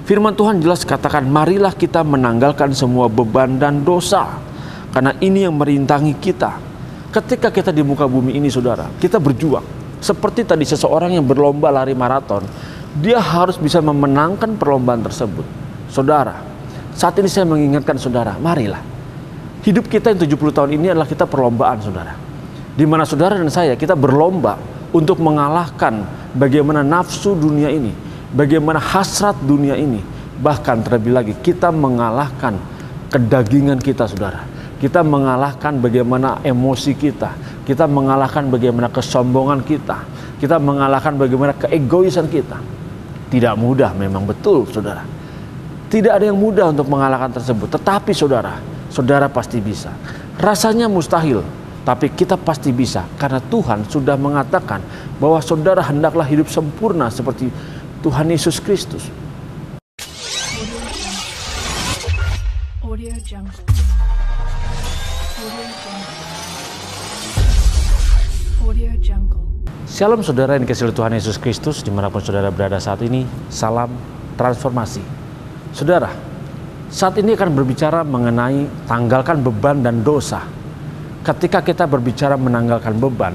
Firman Tuhan jelas katakan, marilah kita menanggalkan semua beban dan dosa, karena ini yang merintangi kita. Ketika kita di muka bumi ini, saudara, kita berjuang. Seperti tadi seseorang yang berlomba lari maraton, dia harus bisa memenangkan perlombaan tersebut. Saudara, saat ini saya mengingatkan saudara, marilah. Hidup kita yang 70 tahun ini adalah kita perlombaan, saudara. Di mana saudara dan saya, kita berlomba untuk mengalahkan bagaimana nafsu dunia ini, bagaimana hasrat dunia ini. Bahkan terlebih lagi, kita mengalahkan kedagingan kita, saudara. Kita mengalahkan bagaimana emosi kita. Kita mengalahkan bagaimana kesombongan kita. Kita mengalahkan bagaimana keegoisan kita. Tidak mudah memang, betul saudara. Tidak ada yang mudah untuk mengalahkan tersebut. Tetapi saudara, saudara pasti bisa. Rasanya mustahil, tapi kita pasti bisa. Karena Tuhan sudah mengatakan bahwa saudara hendaklah hidup sempurna seperti Tuhan Yesus Kristus. Audio Jungle. Audio Jungle. Shalom saudara yang dikasihi Tuhan Yesus Kristus, dimanapun saudara berada saat ini. Salam transformasi. Saudara, saat ini akan berbicara mengenai tanggalkan beban dan dosa. Ketika kita berbicara menanggalkan beban,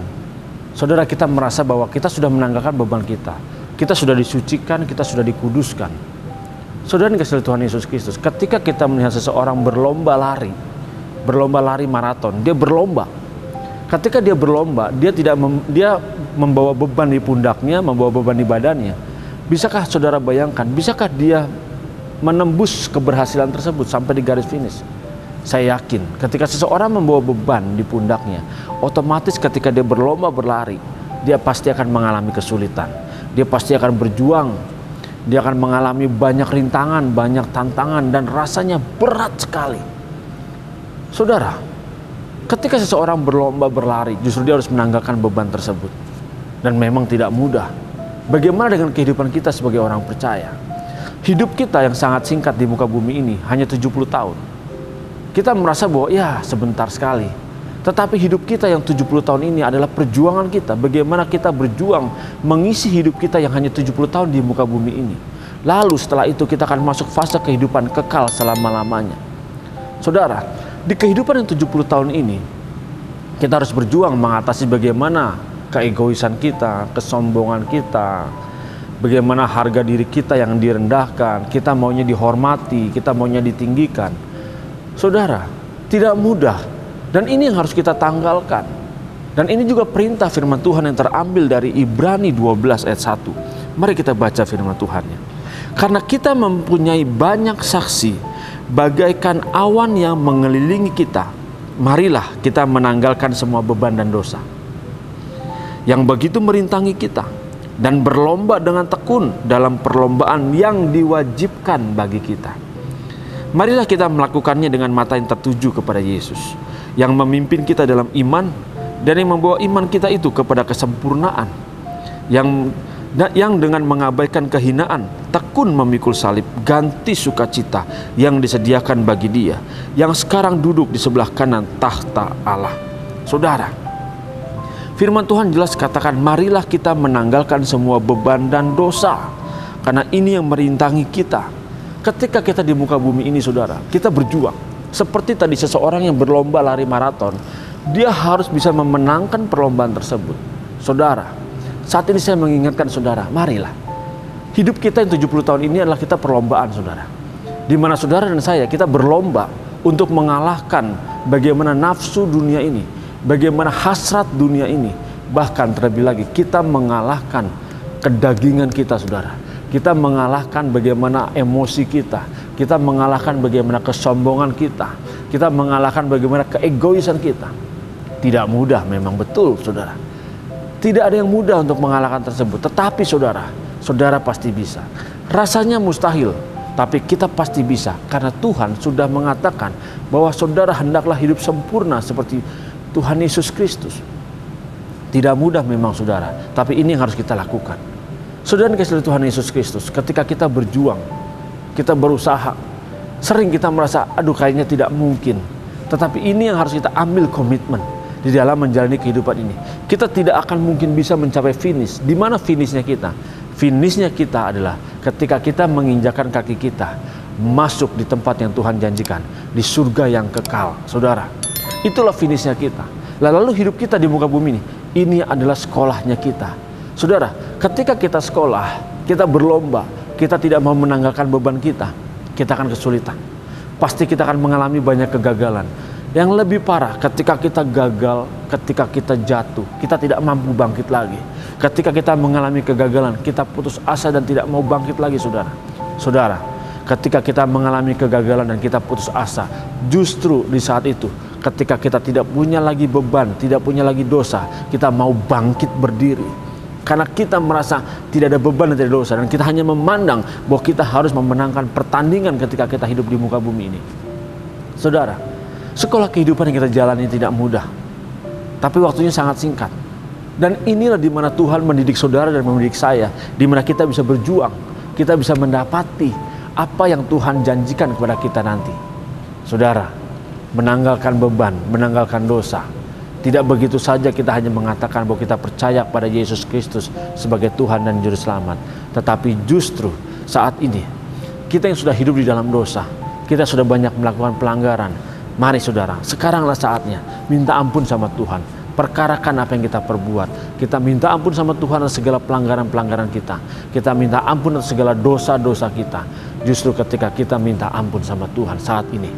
saudara, kita merasa bahwa kita sudah menanggalkan beban kita. Kita sudah disucikan, kita sudah dikuduskan. Saudara yang dikasihi Tuhan Yesus Kristus, ketika kita melihat seseorang berlomba lari maraton, dia berlomba. Ketika dia berlomba, dia membawa beban di pundaknya, membawa beban di badannya. Bisakah saudara bayangkan, bisakah dia menembus keberhasilan tersebut sampai di garis finish? Saya yakin ketika seseorang membawa beban di pundaknya, otomatis ketika dia berlomba berlari, dia pasti akan mengalami kesulitan. Dia pasti akan berjuang. Dia akan mengalami banyak rintangan, banyak tantangan, dan rasanya berat sekali. Saudara, ketika seseorang berlomba berlari, justru dia harus menanggalkan beban tersebut. Dan memang tidak mudah. Bagaimana dengan kehidupan kita sebagai orang percaya? Hidup kita yang sangat singkat di muka bumi ini, hanya 70 tahun. Kita merasa bahwa ya sebentar sekali. Tetapi hidup kita yang 70 tahun ini adalah perjuangan kita. Bagaimana kita berjuang mengisi hidup kita yang hanya 70 tahun di muka bumi ini. Lalu setelah itu kita akan masuk fase kehidupan kekal selama-lamanya. Saudara, di kehidupan yang 70 tahun ini, kita harus berjuang mengatasi bagaimana keegoisan kita, kesombongan kita, bagaimana harga diri kita yang direndahkan, kita maunya dihormati, kita maunya ditinggikan. Saudara, tidak mudah. Dan ini yang harus kita tanggalkan. Dan ini juga perintah firman Tuhan yang terambil dari Ibrani 12 ayat 1. Mari kita baca firman Tuhannya. Karena kita mempunyai banyak saksi, bagaikan awan yang mengelilingi kita, marilah kita menanggalkan semua beban dan dosa yang begitu merintangi kita, dan berlomba dengan tekun dalam perlombaan yang diwajibkan bagi kita. Marilah kita melakukannya dengan mata yang tertuju kepada Yesus, yang memimpin kita dalam iman dan yang membawa iman kita itu kepada kesempurnaan, yang dengan mengabaikan kehinaan tekun memikul salib, ganti sukacita yang disediakan bagi Dia yang sekarang duduk di sebelah kanan tahta Allah. Saudara, firman Tuhan jelas katakan, marilah kita menanggalkan semua beban dan dosa, karena ini yang merintangi kita. Ketika kita di muka bumi ini, saudara, kita berjuang. Seperti tadi seseorang yang berlomba lari maraton, dia harus bisa memenangkan perlombaan tersebut. Saudara, saat ini saya mengingatkan saudara, marilah. Hidup kita yang 70 tahun ini adalah kita perlombaan, saudara. Di mana saudara dan saya, kita berlomba untuk mengalahkan bagaimana nafsu dunia ini, bagaimana hasrat dunia ini. Bahkan terlebih lagi, kita mengalahkan kedagingan kita, saudara. Kita mengalahkan bagaimana emosi kita. Kita mengalahkan bagaimana kesombongan kita. Kita mengalahkan bagaimana keegoisan kita. Tidak mudah memang, betul saudara. Tidak ada yang mudah untuk mengalahkan tersebut. Tetapi saudara, saudara pasti bisa. Rasanya mustahil, tapi kita pasti bisa. Karena Tuhan sudah mengatakan bahwa saudara hendaklah hidup sempurna seperti Tuhan Yesus Kristus. Tidak mudah memang saudara, tapi ini yang harus kita lakukan. Saudara dikasihi Tuhan Yesus Kristus, ketika kita berjuang, kita berusaha, sering kita merasa, aduh kayaknya tidak mungkin. Tetapi ini yang harus kita ambil komitmen di dalam menjalani kehidupan ini. Kita tidak akan mungkin bisa mencapai finish. Di mana finishnya kita? Finishnya kita adalah ketika kita menginjakan kaki kita masuk di tempat yang Tuhan janjikan, di surga yang kekal. Saudara, itulah finishnya kita. Lalu hidup kita di muka bumi ini adalah sekolahnya kita. Saudara, ketika kita sekolah, kita berlomba, kita tidak mau menanggalkan beban kita akan kesulitan. Pasti kita akan mengalami banyak kegagalan. Yang lebih parah, ketika kita gagal, ketika kita jatuh, kita tidak mampu bangkit lagi. Ketika kita mengalami kegagalan, kita putus asa dan tidak mau bangkit lagi, saudara. Saudara, ketika kita mengalami kegagalan dan kita putus asa, justru di saat itu, ketika kita tidak punya lagi beban, tidak punya lagi dosa, kita mau bangkit berdiri. Karena kita merasa tidak ada beban dan tidak ada dosa, dan kita hanya memandang bahwa kita harus memenangkan pertandingan ketika kita hidup di muka bumi ini. Saudara, sekolah kehidupan yang kita jalani tidak mudah, tapi waktunya sangat singkat. Dan inilah di mana Tuhan mendidik saudara dan mendidik saya, di mana kita bisa berjuang, kita bisa mendapati apa yang Tuhan janjikan kepada kita nanti. Saudara, menanggalkan beban, menanggalkan dosa. Tidak begitu saja kita hanya mengatakan bahwa kita percaya pada Yesus Kristus sebagai Tuhan dan Juru Selamat. Tetapi justru saat ini, kita yang sudah hidup di dalam dosa, kita sudah banyak melakukan pelanggaran. Mari saudara, sekaranglah saatnya minta ampun sama Tuhan. Perkarakan apa yang kita perbuat. Kita minta ampun sama Tuhan atas segala pelanggaran-pelanggaran kita. Kita minta ampun atas segala dosa-dosa kita. Justru ketika kita minta ampun sama Tuhan saat ini,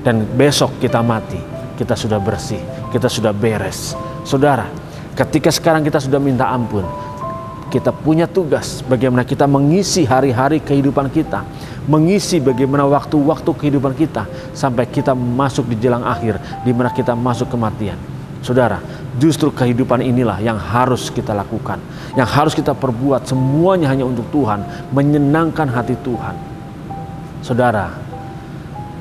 dan besok kita mati, kita sudah bersih, kita sudah beres. Saudara, ketika sekarang kita sudah minta ampun, kita punya tugas bagaimana kita mengisi hari-hari kehidupan kita, mengisi bagaimana waktu-waktu kehidupan kita sampai kita masuk di jelang akhir, di mana kita masuk kematian. Saudara, justru kehidupan inilah yang harus kita lakukan, yang harus kita perbuat, semuanya hanya untuk Tuhan, menyenangkan hati Tuhan. Saudara,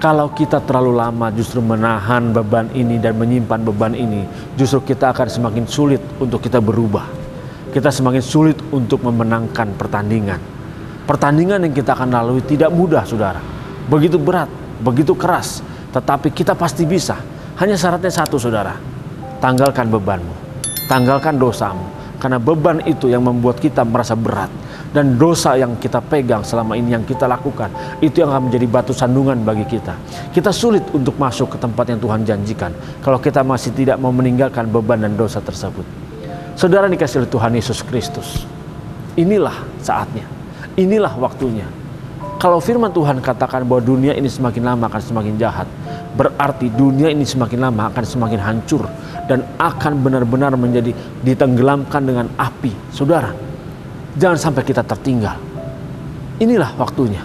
kalau kita terlalu lama justru menahan beban ini dan menyimpan beban ini, justru kita akan semakin sulit untuk kita berubah. Kita semakin sulit untuk memenangkan pertandingan. Pertandingan yang kita akan lalui tidak mudah, saudara. Begitu berat, begitu keras, tetapi kita pasti bisa. Hanya syaratnya satu, saudara. Tanggalkan bebanmu, tanggalkan dosamu. Karena beban itu yang membuat kita merasa berat. Dan dosa yang kita pegang selama ini, yang kita lakukan, itu yang akan menjadi batu sandungan bagi kita. Kita sulit untuk masuk ke tempat yang Tuhan janjikan kalau kita masih tidak mau meninggalkan beban dan dosa tersebut. Saudara dikasih oleh Tuhan Yesus Kristus, inilah saatnya, inilah waktunya. Kalau firman Tuhan katakan bahwa dunia ini semakin lama akan semakin jahat, berarti dunia ini semakin lama akan semakin hancur dan akan benar-benar menjadi ditenggelamkan dengan api. Saudara, jangan sampai kita tertinggal. Inilah waktunya.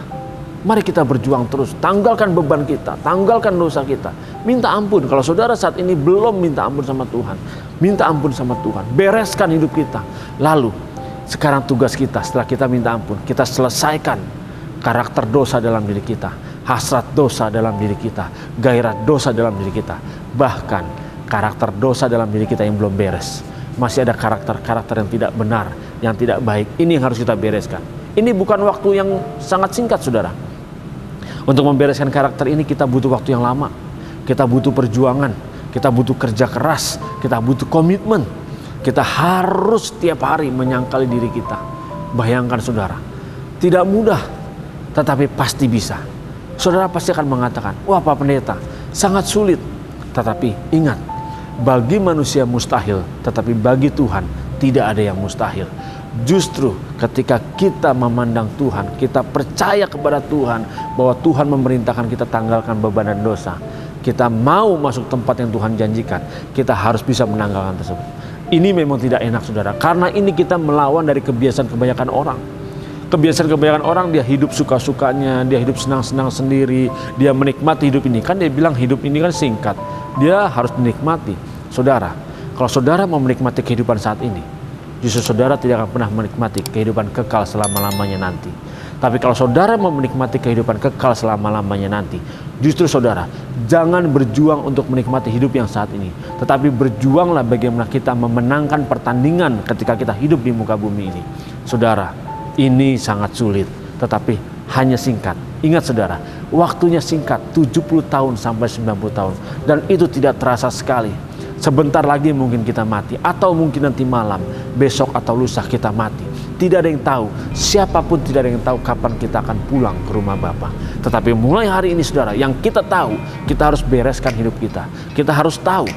Mari kita berjuang terus. Tanggalkan beban kita, tanggalkan dosa kita. Minta ampun. Kalau saudara saat ini belum minta ampun sama Tuhan, minta ampun sama Tuhan. Bereskan hidup kita. Lalu, sekarang tugas kita setelah kita minta ampun, kita selesaikan karakter dosa dalam diri kita, hasrat dosa dalam diri kita, gairah dosa dalam diri kita. Bahkan karakter dosa dalam diri kita yang belum beres. Masih ada karakter-karakter yang tidak benar, yang tidak baik. Ini yang harus kita bereskan. Ini bukan waktu yang sangat singkat, saudara. Untuk membereskan karakter ini kita butuh waktu yang lama. Kita butuh perjuangan, kita butuh kerja keras, kita butuh komitmen. Kita harus tiap hari menyangkali diri kita. Bayangkan saudara, tidak mudah, tetapi pasti bisa. Saudara pasti akan mengatakan, wah Pak Pendeta, sangat sulit. Tetapi ingat, bagi manusia mustahil, tetapi bagi Tuhan tidak ada yang mustahil. Justru ketika kita memandang Tuhan, kita percaya kepada Tuhan bahwa Tuhan memerintahkan kita tanggalkan beban dan dosa, kita mau masuk tempat yang Tuhan janjikan, kita harus bisa menanggalkan tersebut. Ini memang tidak enak, saudara, karena ini kita melawan dari kebiasaan kebanyakan orang. Kebiasaan kebanyakan orang, dia hidup suka-sukanya, dia hidup senang-senang sendiri, dia menikmati hidup ini. Kan dia bilang hidup ini kan singkat, dia harus menikmati. Saudara, kalau saudara mau menikmati kehidupan saat ini, justru saudara tidak akan pernah menikmati kehidupan kekal selama-lamanya nanti. Tapi kalau saudara mau menikmati kehidupan kekal selama-lamanya nanti, justru saudara jangan berjuang untuk menikmati hidup yang saat ini, tetapi berjuanglah bagaimana kita memenangkan pertandingan ketika kita hidup di muka bumi ini. Saudara, ini sangat sulit, tetapi hanya singkat. Ingat saudara, waktunya singkat, 70 tahun sampai 90 tahun. Dan itu tidak terasa sekali. Sebentar lagi mungkin kita mati, atau mungkin nanti malam, besok atau lusa kita mati. tidak ada yang tahu, siapapun tidak ada yang tahu kapan kita akan pulang ke rumah Bapa. Tetapi mulai hari ini saudara, yang kita tahu, kita harus bereskan hidup kita. Kita harus tahu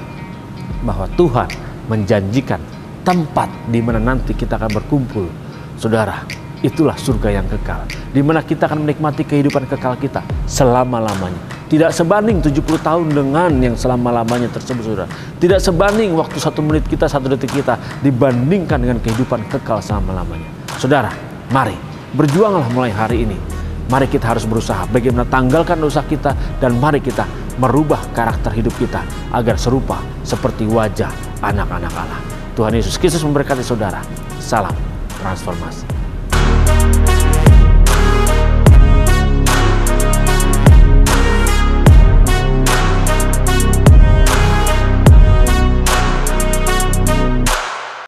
bahwa Tuhan menjanjikan tempat di mana nanti kita akan berkumpul. Saudara, itulah surga yang kekal, di mana kita akan menikmati kehidupan kekal kita selama-lamanya. Tidak sebanding 70 tahun dengan yang selama-lamanya tersebut, saudara. Tidak sebanding waktu 1 menit kita, 1 detik kita dibandingkan dengan kehidupan kekal selama-lamanya. Saudara, mari berjuanglah mulai hari ini. Mari kita harus berusaha bagaimana tanggalkan dosa kita, dan mari kita merubah karakter hidup kita agar serupa seperti wajah anak-anak Allah. Tuhan Yesus Kristus memberkati saudara. Salam transformasi.